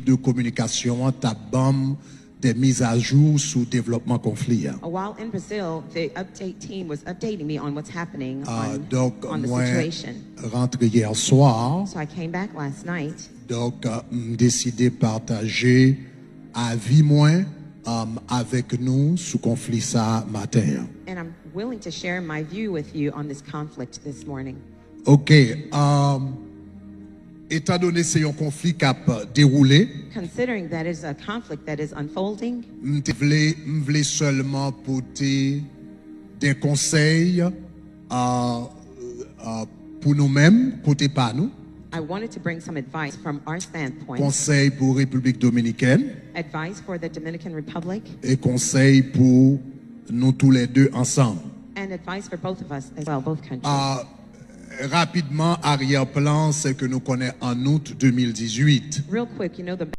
de communication tabam des mises à jour sur le développement conflit. While in Brazil, the update team was updating me on what's happening Donc, on the moi, situation. rentré hier soir. So I came back last night. Donc, décidé de partager avis moins avec nous sur conflit ça matin. And I'm willing to share my view with you on this conflict this morning. OK. Étant donné que c'est un conflit qui a déroulé, Considering that is a conflict that is unfolding, je voulais seulement porter des conseils pour nous-mêmes, côté pas nous. I wanted to bring some advice from our standpoint. Conseil pour République dominicaine Advice for the Dominican Republic. Et conseil pour nous tous les deux ensemble. And advice for both of us as well, both countries. Rapidement, arrière-plan, c'est que nous connaissons en août 2018. Real quick, you know the